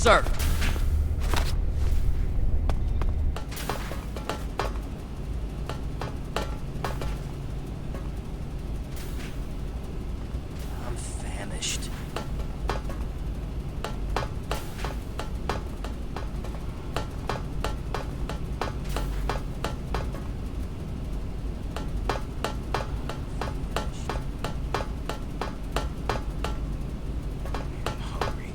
Sir. I'm famished. I'm hungry. I'm hungry.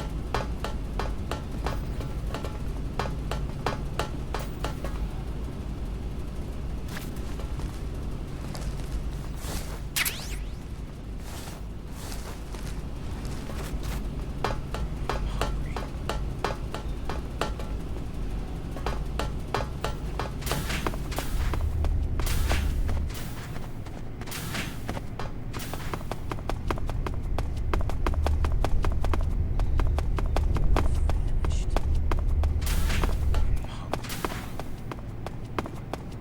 Famished. I'm hungry.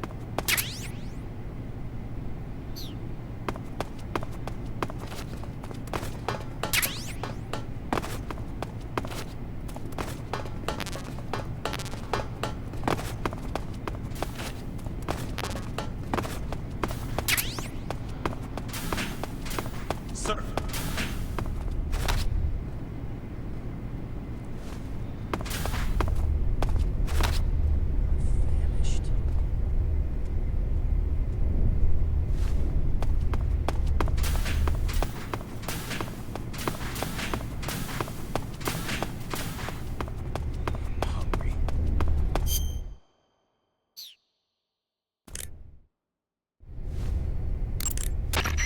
Sir. Famished. I'm hungry.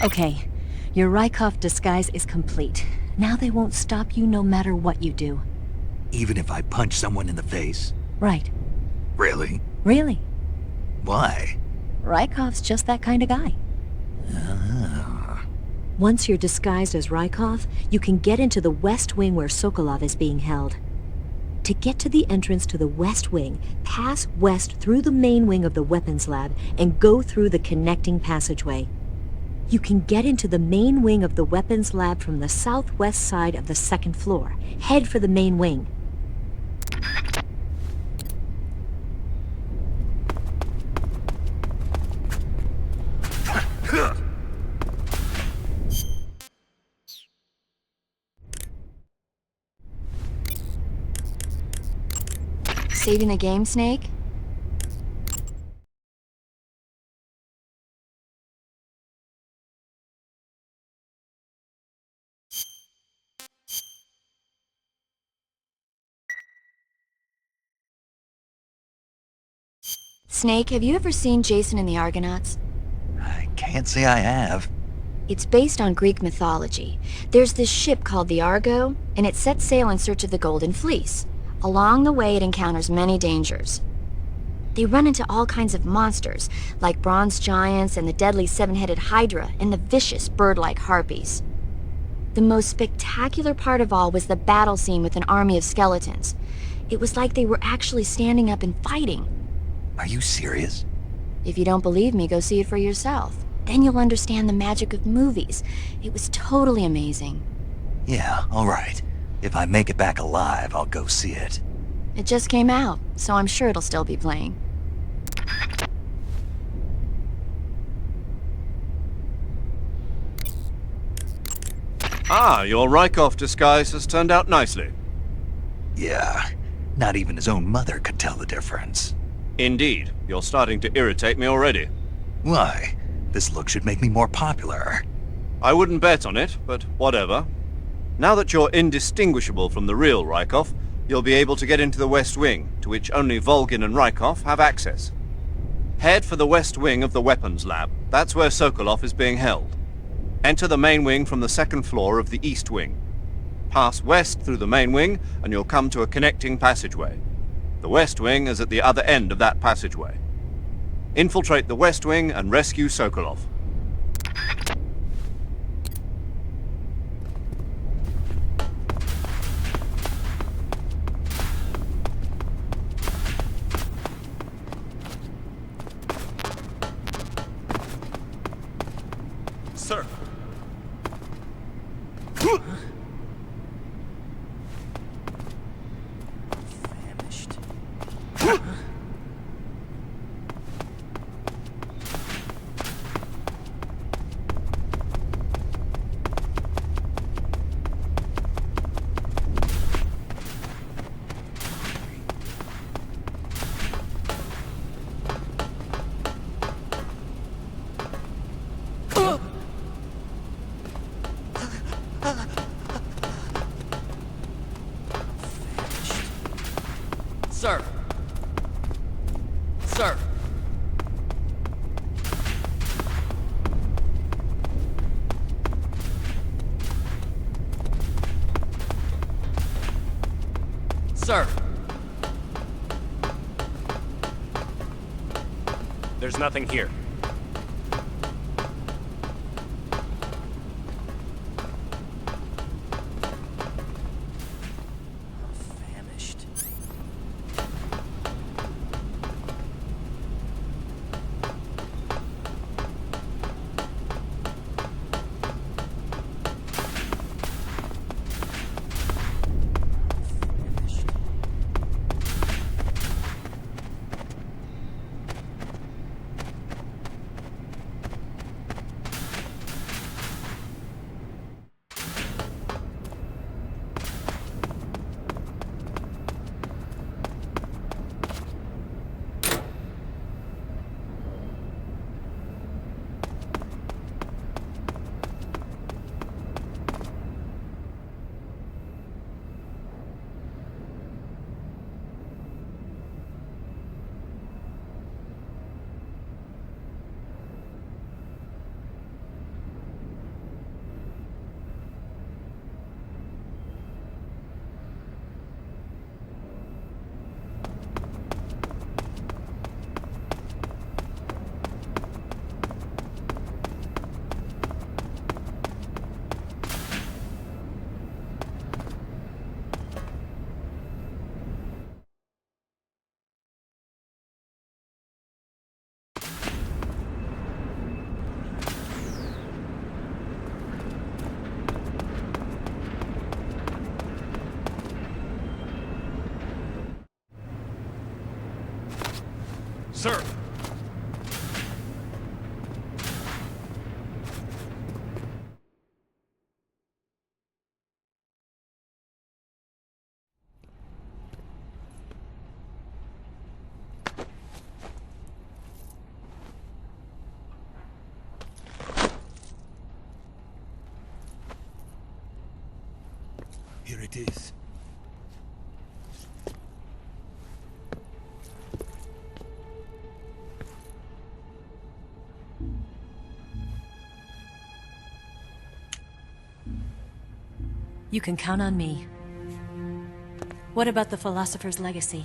Okay, your Rykov disguise is complete. Now they won't stop you no matter what you do. Even if I punch someone in the face? Right. Really? Really. Why? Rykov's just that kind of guy. Ah. Once you're disguised as Rykov, you can get into the West Wing where Sokolov is being held. To get to the entrance to the West Wing, pass west through the main wing of the weapons lab and go through the connecting passageway. You can get into the main wing of the weapons lab from the southwest side of the second floor. Head for the main wing. Saving the game, Snake? Snake, have you ever seen Jason and the Argonauts? I can't say I have. It's based on Greek mythology. There's this ship called the Argo, and it sets sail in search of the Golden Fleece. Along the way, it encounters many dangers. They run into all kinds of monsters, like bronze giants and the deadly seven-headed Hydra and the vicious bird-like harpies. The most spectacular part of all was the battle scene with an army of skeletons. It was like they were actually standing up and fighting. Are you serious? If you don't believe me, go see it for yourself. Then you'll understand the magic of movies. It was totally amazing. Yeah, alright. If I make it back alive, I'll go see it. It just came out, so I'm sure it'll still be playing. Ah, your Rykov disguise has turned out nicely. Yeah, not even his own mother could tell the difference. Indeed, you're starting to irritate me already. Why? This look should make me more popular. I wouldn't bet on it, but whatever. Now that you're indistinguishable from the real Rykov, you'll be able to get into the West Wing, to which only Volgin and Rykov have access. Head for the West Wing of the weapons lab. That's where Sokolov is being held. Enter the main wing from the second floor of the East Wing. Pass west through the main wing, and you'll come to a connecting passageway. The West Wing is at the other end of that passageway. Infiltrate the West Wing and rescue Sokolov. Sir. Sir! Sir! Sir! There's nothing here. Famished. Famished. Sir! Here it is. You can count on me. What about the Philosopher's Legacy?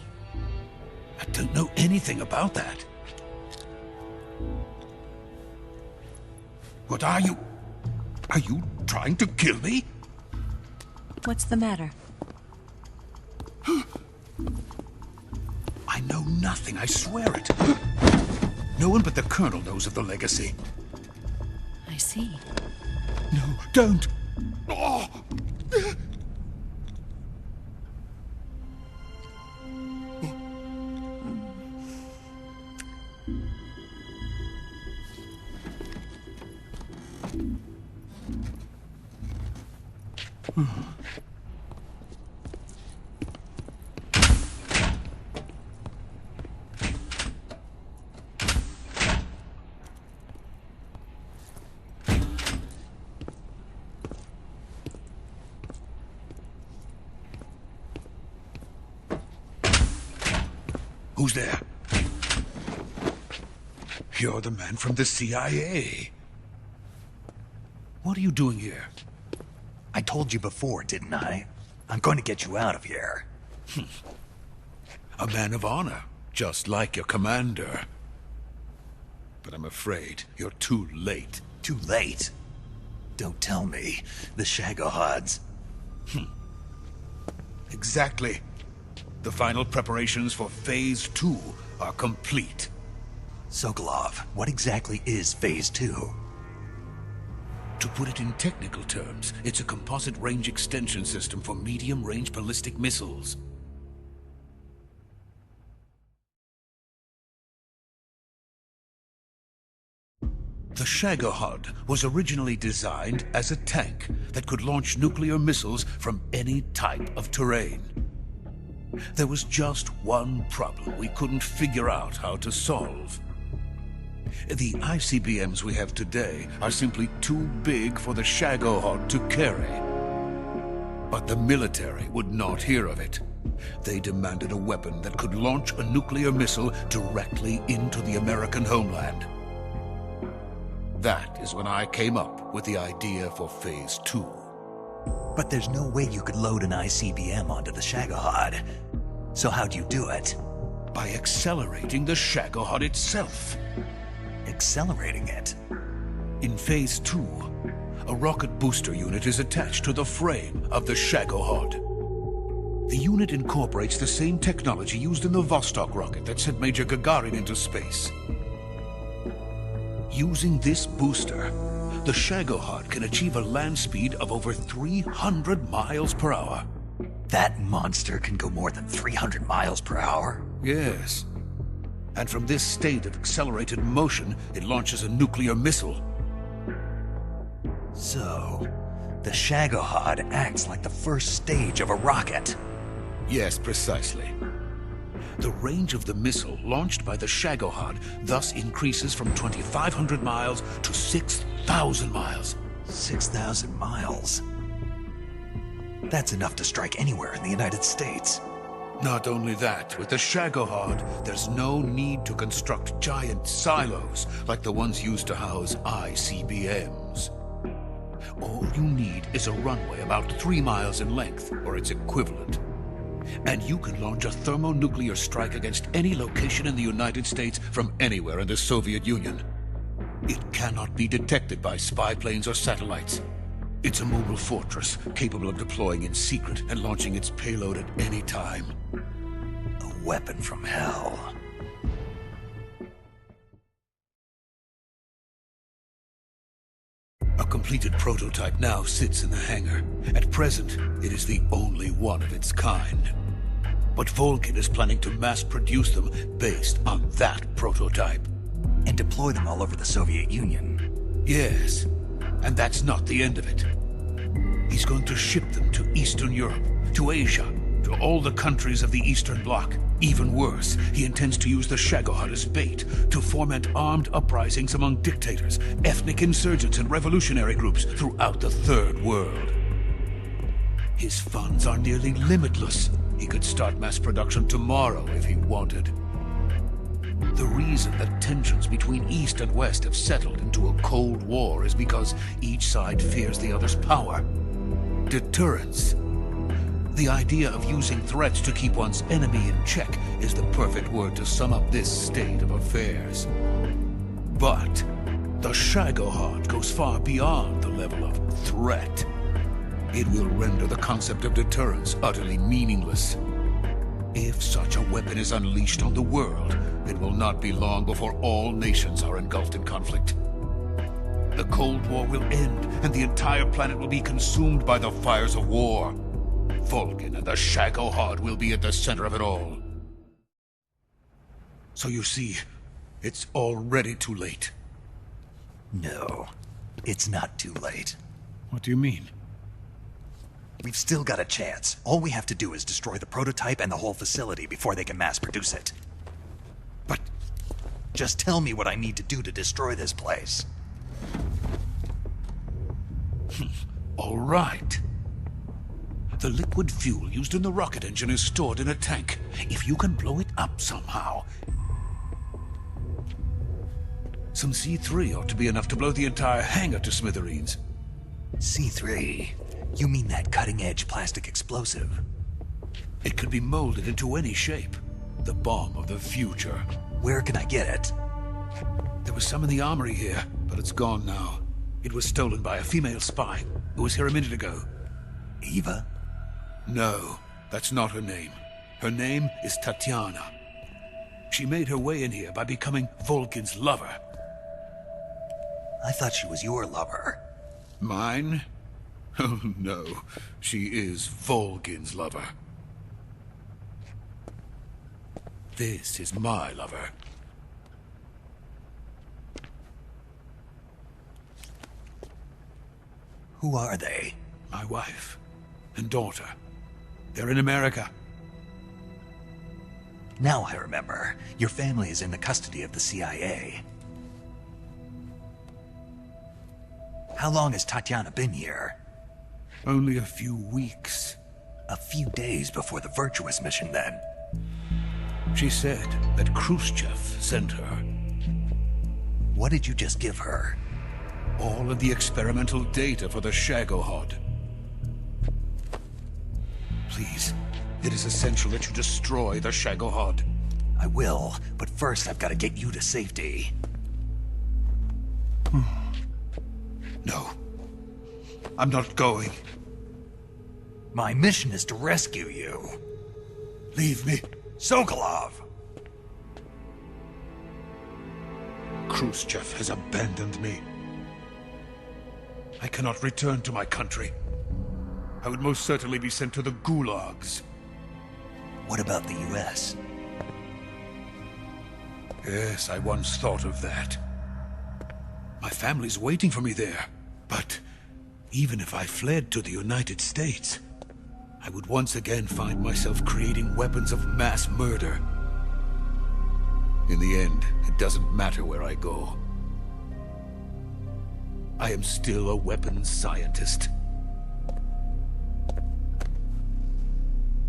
I don't know anything about that. What are you? Are you trying to kill me? What's the matter? I know nothing, I swear it. No one but the Colonel knows of the legacy. I see. No, don't! Oh. Who's there? You're the man from the CIA. What are you doing here? I told you before, didn't I? I'm going to get you out of here. A man of honor, just like your commander. But I'm afraid you're too late. Too late? Don't tell me. The Shagohods. Exactly. The final preparations for Phase 2 are complete. Sokolov, what exactly is Phase 2? To put it in technical terms, it's a composite range extension system for medium-range ballistic missiles. The Shagohod was originally designed as a tank that could launch nuclear missiles from any type of terrain. There was just one problem we couldn't figure out how to solve. The ICBMs we have today are simply too big for the Shagohod to carry. But the military would not hear of it. They demanded a weapon that could launch a nuclear missile directly into the American homeland. That is when I came up with the idea for Phase 2. But there's no way you could load an ICBM onto the Shagohod. So how'd you do it? By accelerating the Shagohod itself. Accelerating it? In Phase 2, a rocket booster unit is attached to the frame of the Shagohod. The unit incorporates the same technology used in the Vostok rocket that sent Major Gagarin into space. Using this booster, the Shagohod can achieve a land speed of over 300 miles per hour. That monster can go more than 300 miles per hour? Yes. And from this state of accelerated motion, it launches a nuclear missile. So, the Shagohod acts like the first stage of a rocket. Yes, precisely. The range of the missile launched by the Shagohod thus increases from 2,500 miles to 6,000 miles. 6,000 miles? That's enough to strike anywhere in the United States. Not only that, with the Shagohod, there's no need to construct giant silos like the ones used to house ICBMs. All you need is a runway about 3 miles in length, or its equivalent. And you can launch a thermonuclear strike against any location in the United States from anywhere in the Soviet Union. It cannot be detected by spy planes or satellites. It's a mobile fortress, capable of deploying in secret and launching its payload at any time. A weapon from hell. A completed prototype now sits in the hangar. At present, it is the only one of its kind. But Volgin is planning to mass produce them based on that prototype. And deploy them all over the Soviet Union. Yes, and that's not the end of it. He's going to ship them to Eastern Europe, to Asia, to all the countries of the Eastern Bloc. Even worse, he intends to use the Shagohod as bait to foment armed uprisings among dictators, ethnic insurgents, and revolutionary groups throughout the Third World. His funds are nearly limitless. He could start mass production tomorrow if he wanted. The reason that tensions between East and West have settled into a Cold War is because each side fears the other's power. Deterrence. The idea of using threats to keep one's enemy in check is the perfect word to sum up this state of affairs. But the Shagohod goes far beyond the level of threat. It will render the concept of deterrence utterly meaningless. If such a weapon is unleashed on the world, it will not be long before all nations are engulfed in conflict. The Cold War will end, and the entire planet will be consumed by the fires of war. Volgin and the Shagohod will be at the center of it all. So you see, it's already too late. No, it's not too late. What do you mean? We've still got a chance. All we have to do is destroy the prototype and the whole facility before they can mass produce it. But just tell me what I need to do to destroy this place. all right. The liquid fuel used in the rocket engine is stored in a tank. If you can blow it up somehow... Some C3 ought to be enough to blow the entire hangar to smithereens. C3? You mean that cutting-edge plastic explosive? It could be molded into any shape. The bomb of the future. Where can I get it? There was some in the armory here, but it's gone now. It was stolen by a female spy who was here a minute ago. Eva? No, that's not her name. Her name is Tatiana. She made her way in here by becoming Volgin's lover. I thought she was your lover. Mine? Oh no, she is Volgin's lover. This is my lover. Who are they? My wife and daughter. They're in America. Now I remember. Your family is in the custody of the CIA. How long has Tatiana been here? Only a few weeks. A few days before the Virtuous mission, then. She said that Khrushchev sent her. What did you just give her? All of the experimental data for the Shagohod. Please, it is essential that you destroy the Shagohod. I will, but first I've got to get you to safety. No. I'm not going. My mission is to rescue you. Leave me. Sokolov! Khrushchev has abandoned me. I cannot return to my country. I would most certainly be sent to the gulags. What about the US? Yes, I once thought of that. My family's waiting for me there. But even if I fled to the United States, I would once again find myself creating weapons of mass murder. In the end, it doesn't matter where I go. I am still a weapons scientist.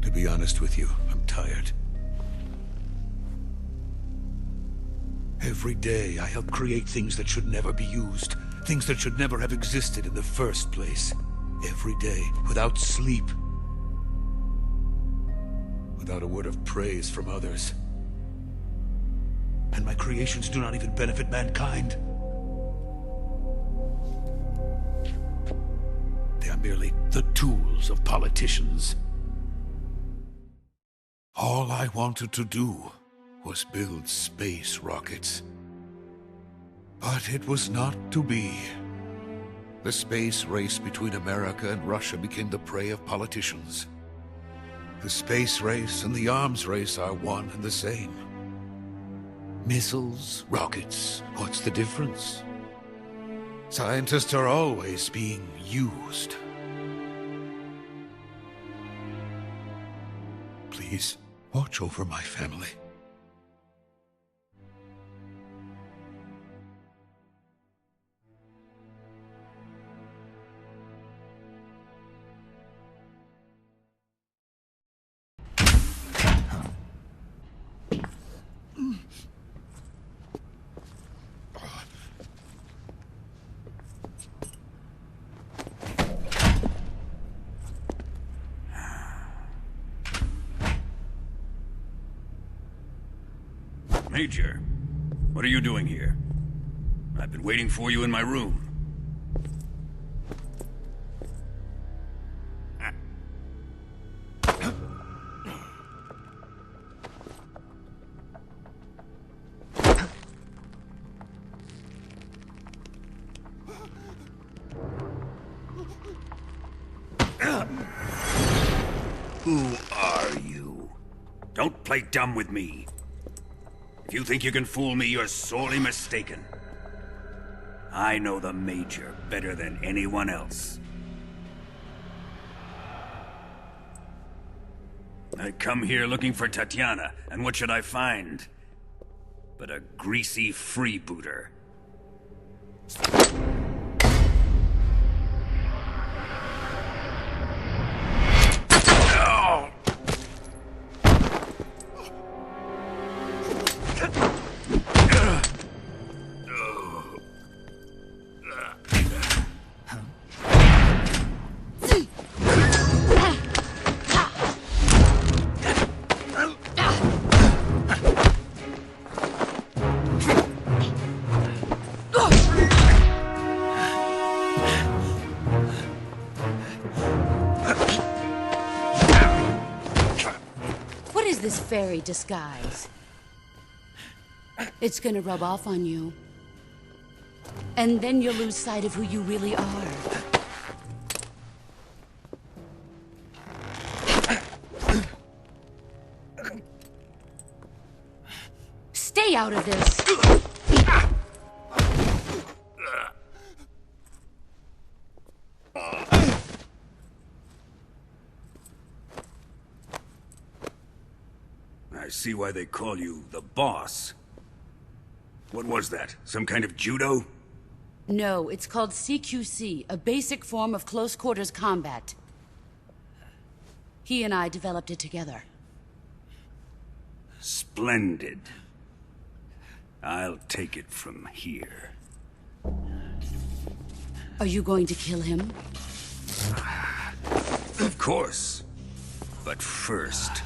To be honest with you, I'm tired. Every day, I help create things that should never be used. Things that should never have existed in the first place. Every day, without sleep. Without a word of praise from others. And my creations do not even benefit mankind. They are merely the tools of politicians. All I wanted to do was build space rockets. But it was not to be. The space race between America and Russia became the prey of politicians. The space race and the arms race are one and the same. Missiles, rockets, what's the difference? Scientists are always being used. Please, watch over my family. Major, what are you doing here? I've been waiting for you in my room. Who are you? Don't play dumb with me. If you think you can fool me, you're sorely mistaken. I know the Major better than anyone else. I come here looking for Tatiana, and what should I find? But a greasy freebooter. This fairy disguise. It's gonna rub off on you. And then you'll lose sight of who you really are. Stay out of this! I see why they call you the boss. What was that? Some kind of judo? No, it's called CQC, a basic form of close quarters combat. He and I developed it together. Splendid. I'll take it from here. Are you going to kill him? Of course. But first,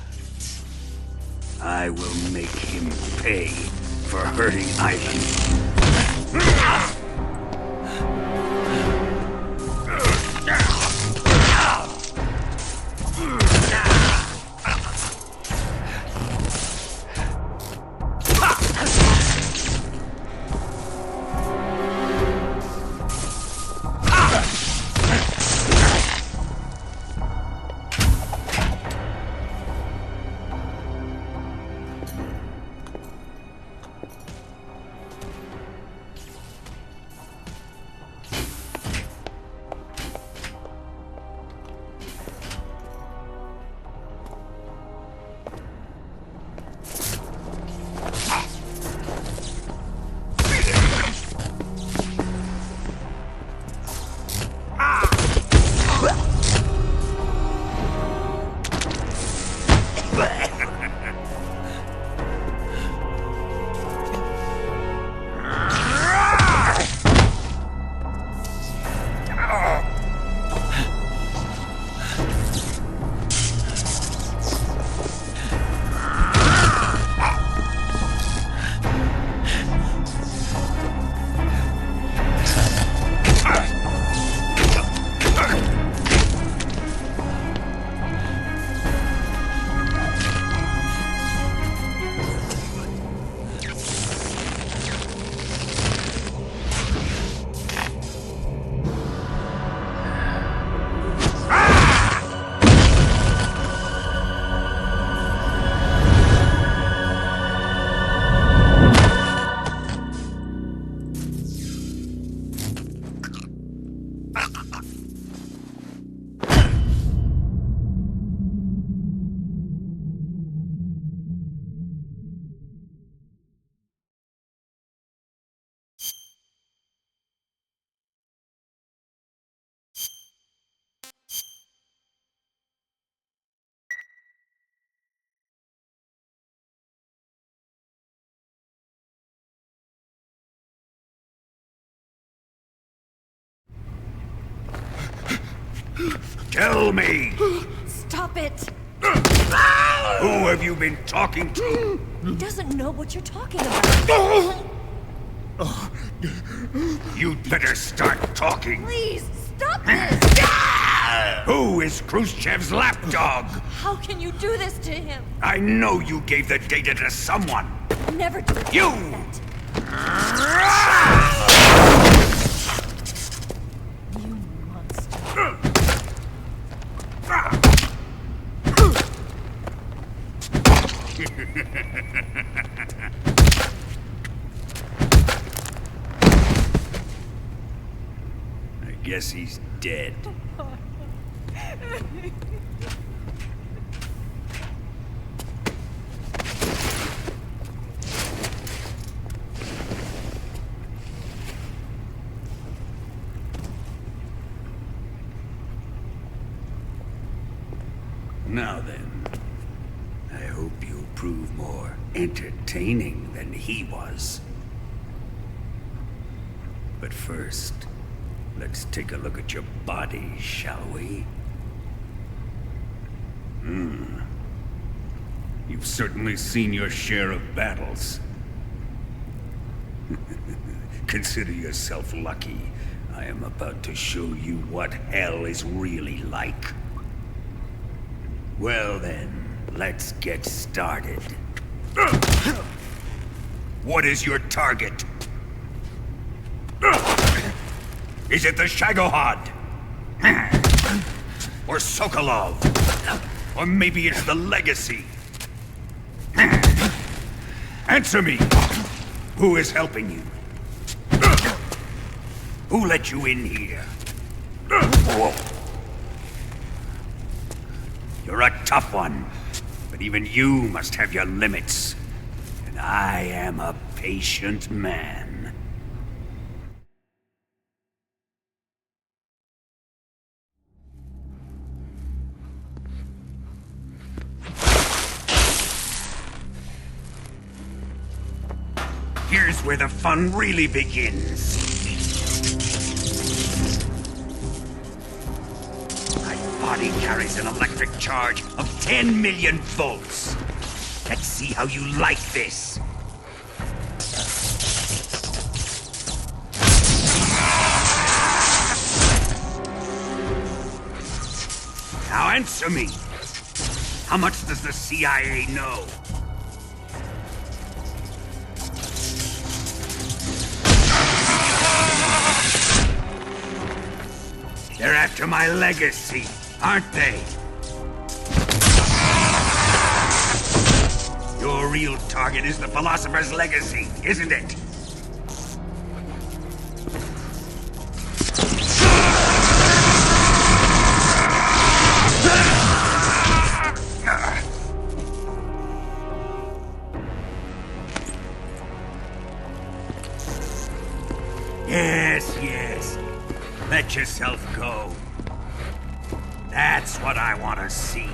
I will make him pay for hurting Ivan. Tell me! Stop it! Who have you been talking to? He doesn't know what you're talking about. You'd better start talking. Please, stop this! Who is Khrushchev's lapdog? How can you do this to him? I know you gave the data to someone. Never do You! that. You monster. I guess he's dead. Now then, I hope you'll prove more entertaining than he was. But first, let's take a look at your body, shall we? You've certainly seen your share of battles. Consider yourself lucky. I am about to show you what hell is really like. Well then, let's get started. What is your target? Is it the Shagohod? Or Sokolov? Or maybe it's the Legacy? Answer me! Who is helping you? Who let you in here? You're a tough one, but even you must have your limits. And I am a patient man. Here's where the fun really begins. My body carries an electric charge of 10 million volts. Let's see how you like this. Now answer me. How much does the CIA know? They're after my legacy, aren't they? Your real target is the Philosopher's Legacy, isn't it? Yes, yes. Let yourself go. That's what I want to see.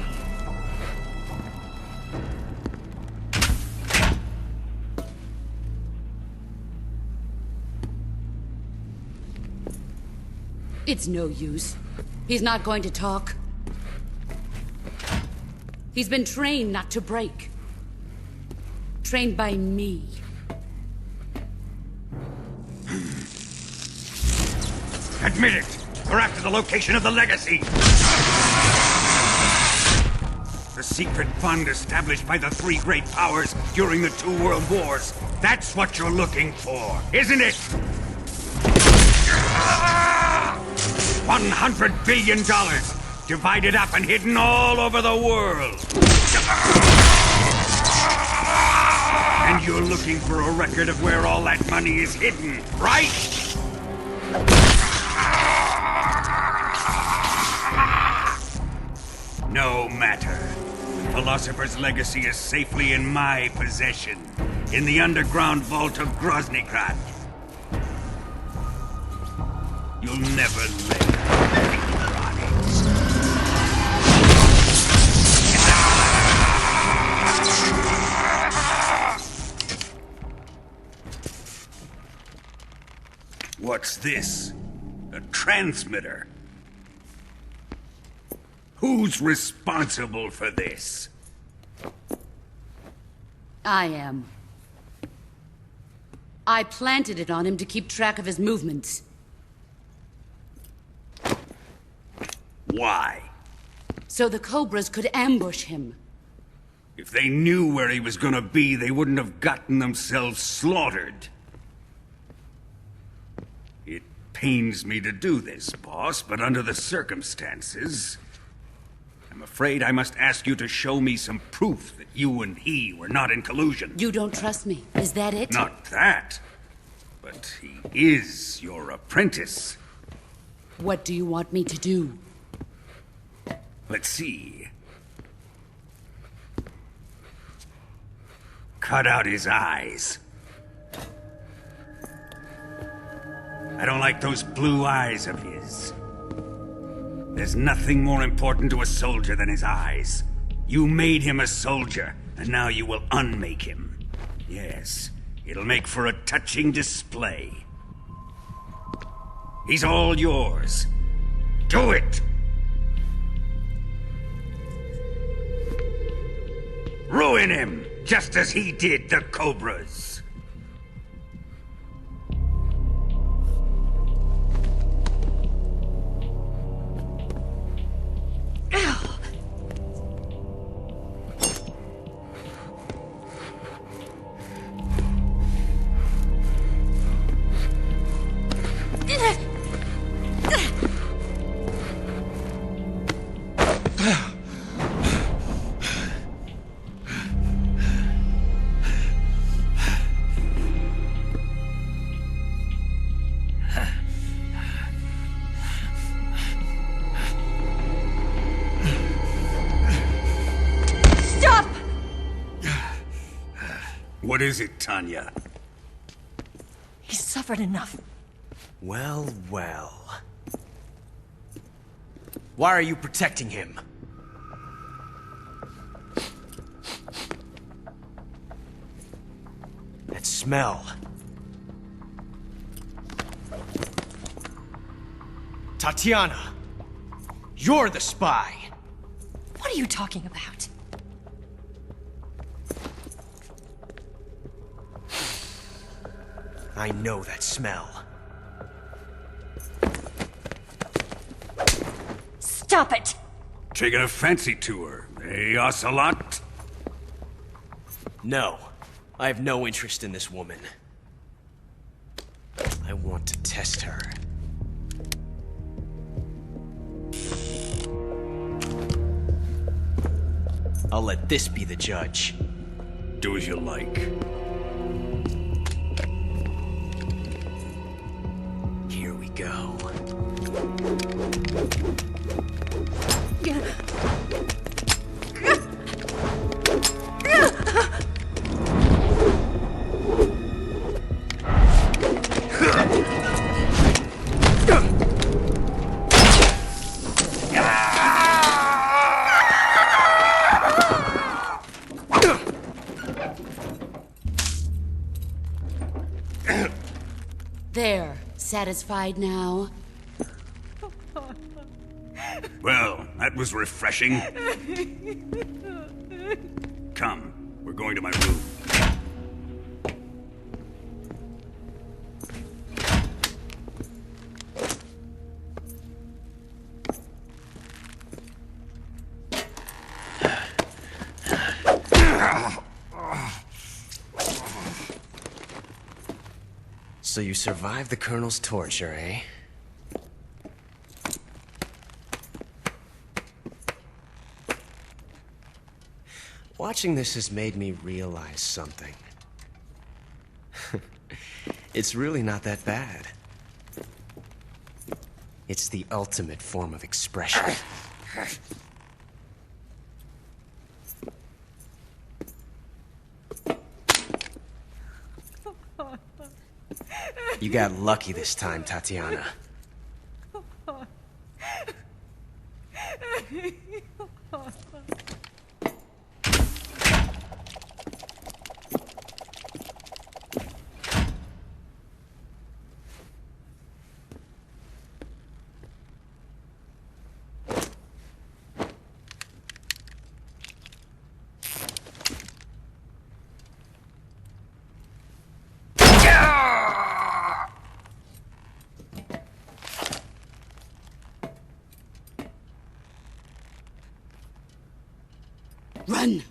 It's no use. He's not going to talk. He's been trained not to break. Trained by me. Admit it! We're after the location of the legacy! The secret fund established by the three great powers during the 2 world wars. That's what you're looking for, isn't it? $100 billion, divided up and hidden all over the world. And you're looking for a record of where all that money is hidden, right? No matter. The Philosopher's Legacy is safely in my possession, in the underground vault of Groznygrad. You'll never live on it. What's this? A transmitter? Who's responsible for this? I am. I planted it on him to keep track of his movements. Why? So the Cobras could ambush him. If they knew where he was gonna be, they wouldn't have gotten themselves slaughtered. It pains me to do this, boss, but under the circumstances, I'm afraid I must ask you to show me some proof that you and he were not in collusion. You don't trust me, is that it? Not that, but he is your apprentice. What do you want me to do? Let's see. Cut out his eyes. I don't like those blue eyes of his. There's nothing more important to a soldier than his eyes. You made him a soldier, and now you will unmake him. Yes, it'll make for a touching display. He's all yours. Do it! Ruin him, just as he did the Cobras. What is it, Tanya? He's suffered enough. Well, well. Why are you protecting him? That smell. Tatiana! You're the spy! What are you talking about? I know that smell. Stop it! Taking a fancy tour, eh, Ocelot? No. I have no interest in this woman. I want to test her. I'll let this be the judge. Do as you like. Here we go. There. Satisfied now? Well, that was refreshing. Come, we're going to my room. So you survived the Colonel's torture, eh? Watching this has made me realize something. It's really not that bad. It's the ultimate form of expression. You got lucky this time, Tatiana. Run!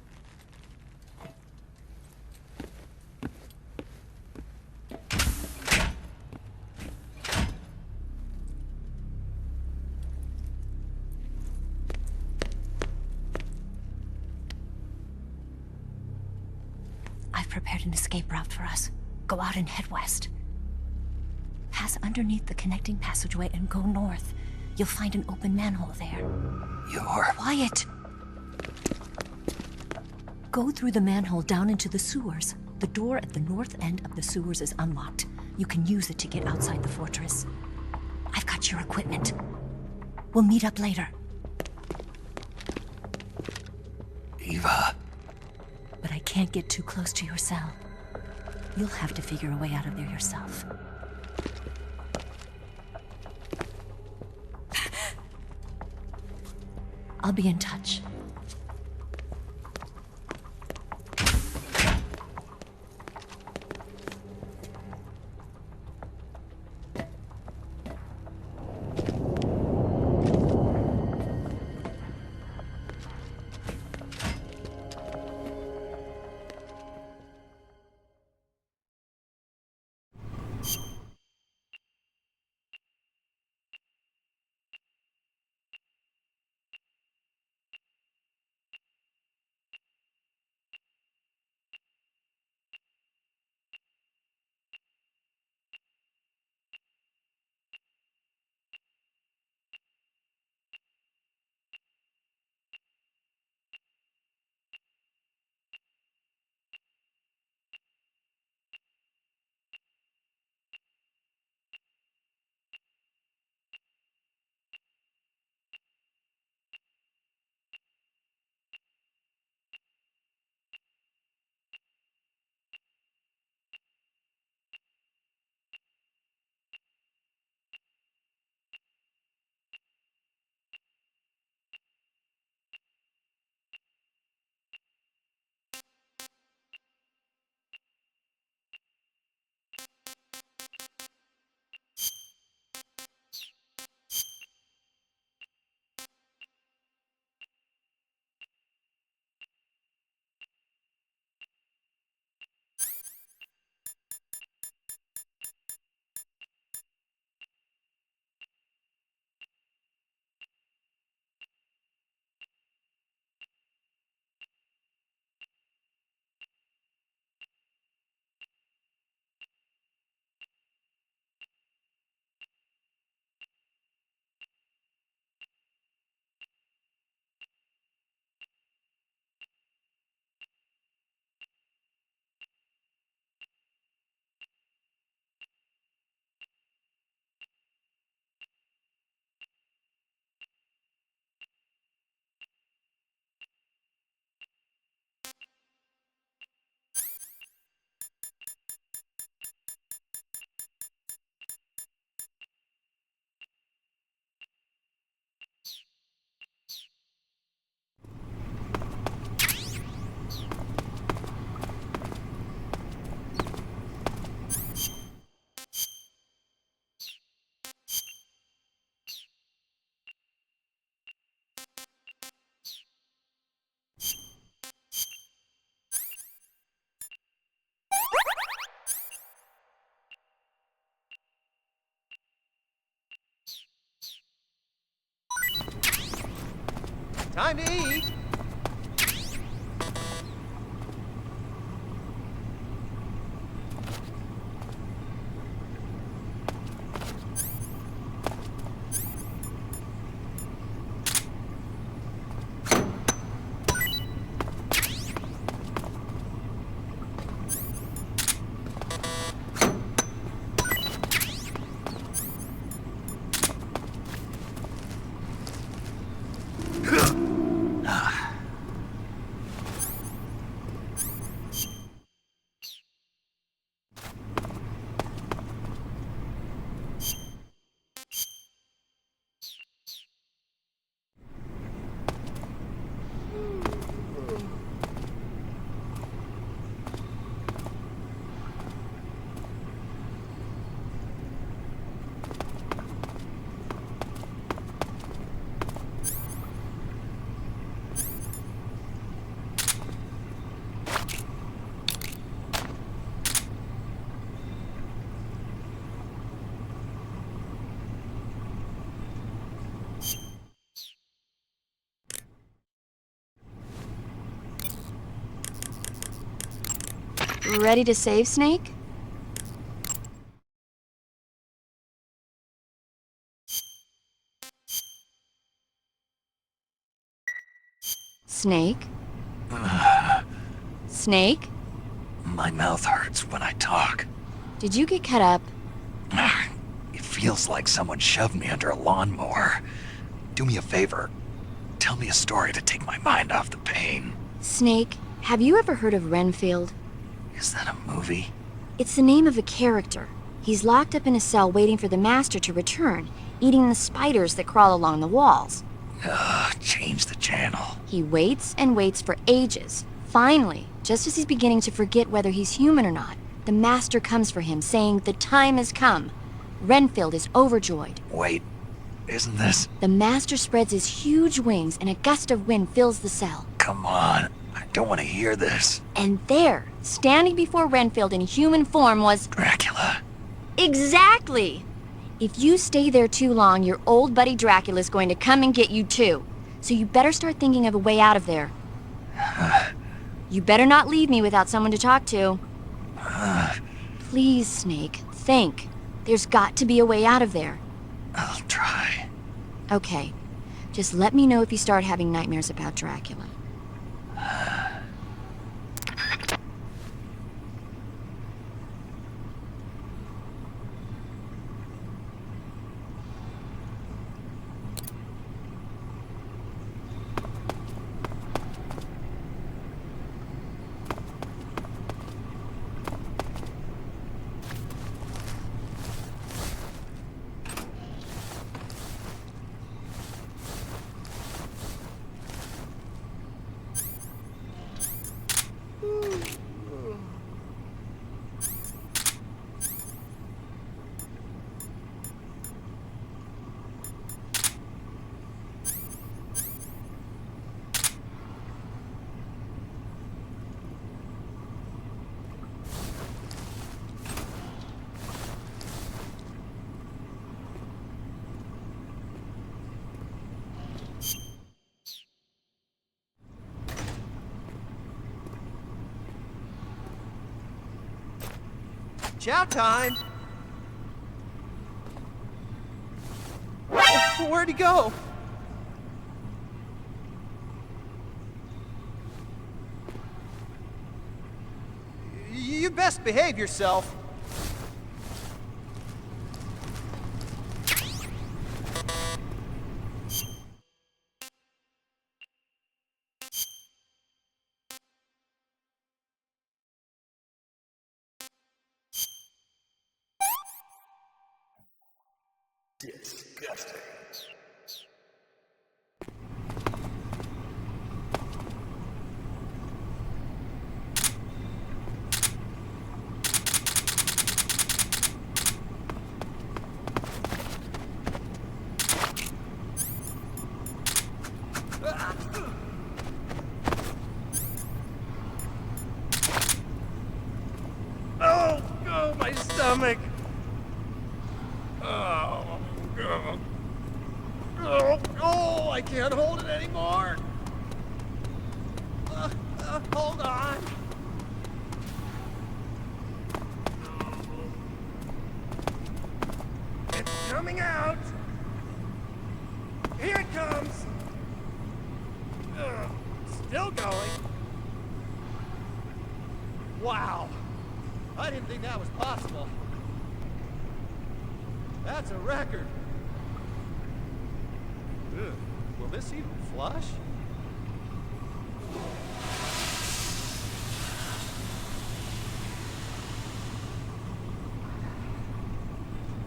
I've prepared an escape route for us. Go out and head west. Pass underneath the connecting passageway and go north. You'll find an open manhole there. You're... Quiet! Go through the manhole down into the sewers. The door at the north end of the sewers is unlocked. You can use it to get outside the fortress. I've got your equipment. We'll meet up later. Eva... But I can't get too close to your cell. You'll have to figure a way out of there yourself. I'll be in touch. Time to eat. Ready to save, Snake? Snake? Snake? My mouth hurts when I talk. Did you get cut up? It feels like someone shoved me under a lawnmower. Do me a favor. Tell me a story to take my mind off the pain. Snake, have you ever heard of Renfield? Is that a movie? It's the name of a character. He's locked up in a cell waiting for the master to return, eating the spiders that crawl along the walls. Change the channel. He waits and waits for ages. Finally, just as he's beginning to forget whether he's human or not, the master comes for him, saying the time has come. Renfield is overjoyed. Wait, isn't this? The master spreads his huge wings and a gust of wind fills the cell. Come on, I don't want to hear this. And there, standing before Renfield in human form was... Dracula. Exactly! If you stay there too long, your old buddy Dracula's going to come and get you too. So you better start thinking of a way out of there. You better not leave me without someone to talk to. Please, Snake, think. There's got to be a way out of there. I'll try. Okay. Just let me know if you start having nightmares about Dracula. Chow time! Where'd he go? You best behave yourself. Disgusting. Oh, my stomach. Oh, I can't hold it anymore. Hold on. It's coming out. Here it comes. Still going. Wow. I didn't think that was possible. That's a record. Ugh. Will this even flush?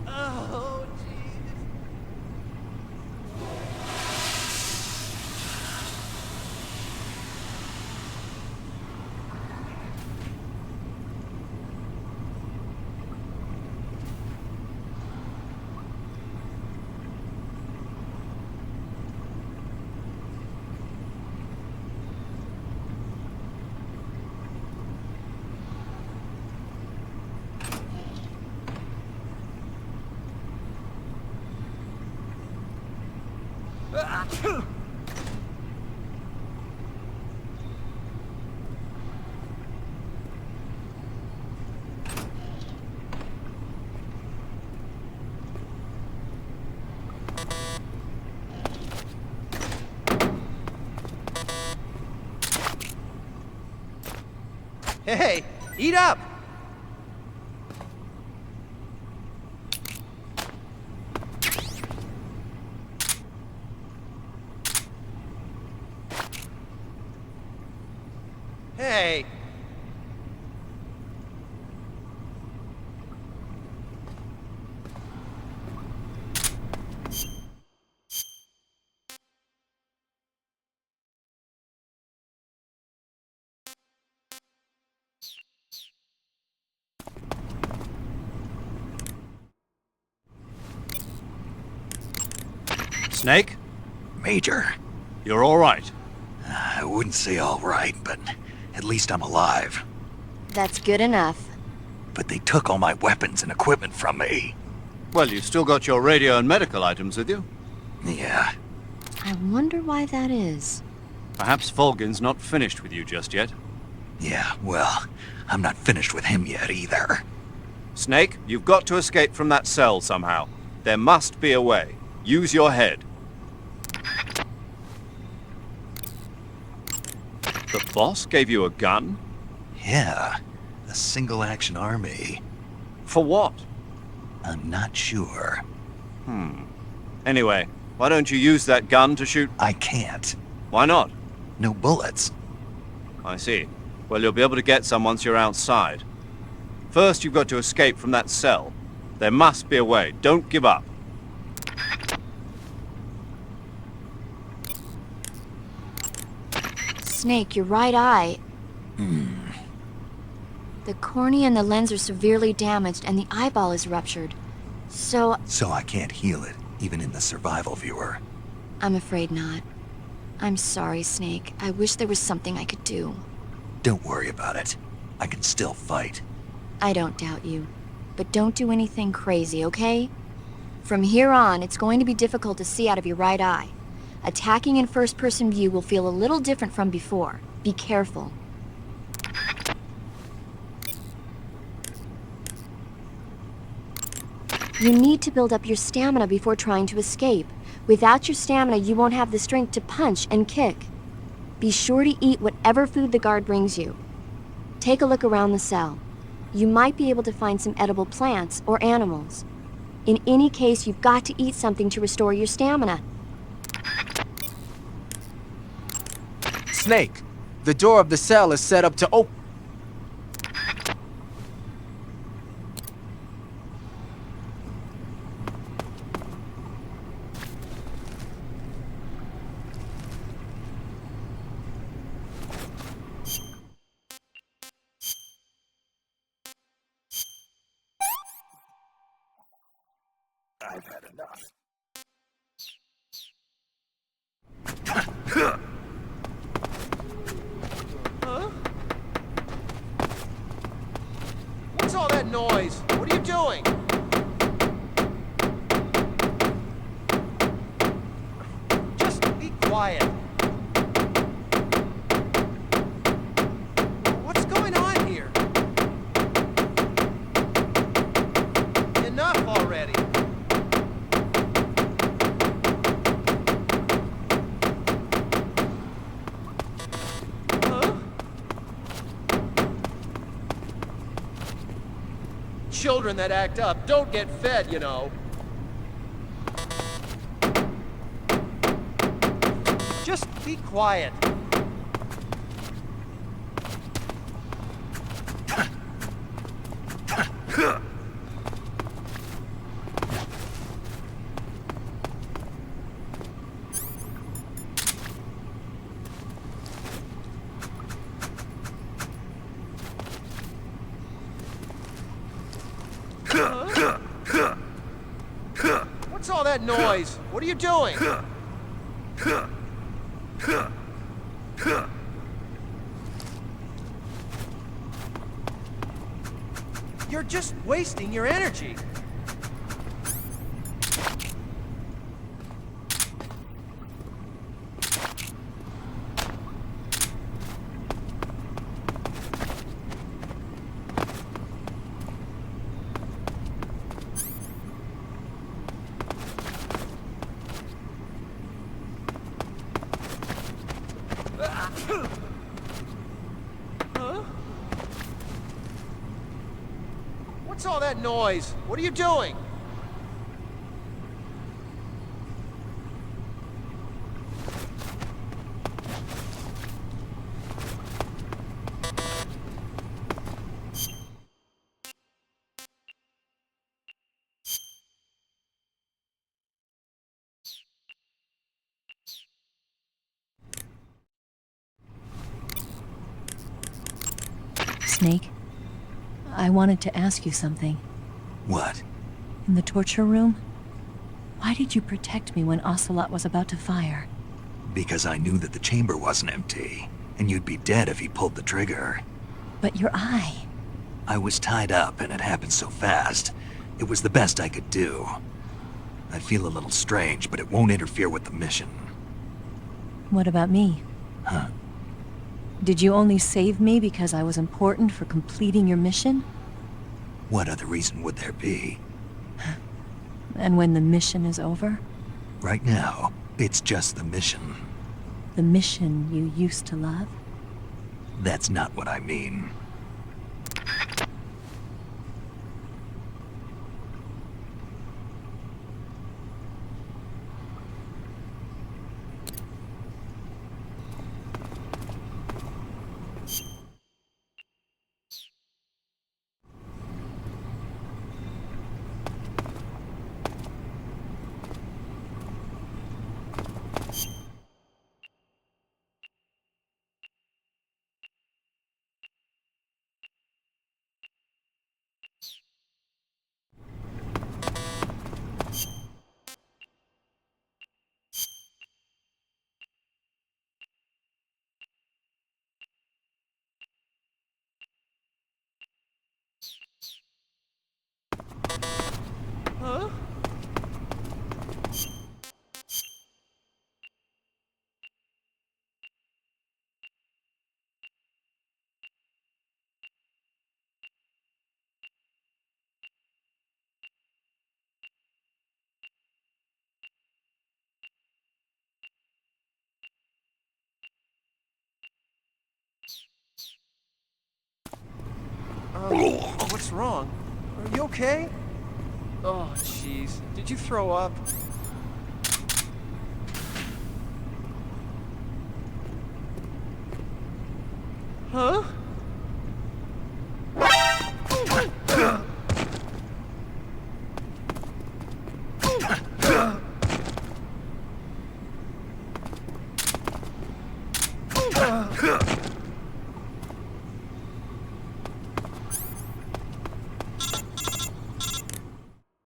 Oh, jeez. Hey, eat up! Hey! Snake? Major, You're all right. I wouldn't say all right, but at least I'm alive. That's good enough. But they took all my weapons and equipment from me. Well, you've still got your radio and medical items with you. Yeah, I wonder why that is. Perhaps Volgin's not finished with you just yet. yeah, well, I'm not finished with him yet either. Snake, you've got to escape from that cell somehow. There must be a way. Use your head. The boss gave you a gun? Yeah, a single-action army. For what? I'm not sure. Anyway, why don't you use that gun to shoot? I can't. Why not? No bullets. I see. Well, you'll be able to get some once you're outside. First, you've got to escape from that cell. There must be a way. Don't give up. Snake, your right eye. The cornea and the lens are severely damaged and the eyeball is ruptured. So, So I can't heal it, even in the survival viewer. I'm afraid not. I'm sorry, Snake. I wish there was something I could do. Don't worry about it. I can still fight. I don't doubt you. But don't do anything crazy, okay? From here on, it's going to be difficult to see out of your right eye. Attacking in first-person view will feel a little different from before. Be careful. You need to build up your stamina before trying to escape. Without your stamina, you won't have the strength to punch and kick. Be sure to eat whatever food the guard brings you. Take a look around the cell. You might be able to find some edible plants or animals. In any case, you've got to eat something to restore your stamina. Snake, the door of the cell is set up to open. I've had enough. What's all that noise? What are you doing? Just be quiet. Children that act up don't get fed, you know. Just be quiet. What's all that noise? What are you doing? You're just wasting your energy. Huh? What's all that noise? What are you doing? Snake, I wanted to ask you something. What? In the torture room, why did you protect me when Ocelot was about to fire? Because I knew that the chamber wasn't empty, and you'd be dead if he pulled the trigger. But your eye... I was tied up, and it happened so fast. It was the best I could do. I feel a little strange, but it won't interfere with the mission. What about me? Huh? Did you only save me because I was important for completing your mission? What other reason would there be? And when the mission is over? Right now, it's just the mission. The mission you used to love? That's not what I mean. Huh? What's wrong? Are you okay? Oh, jeez. Did you throw up? Huh?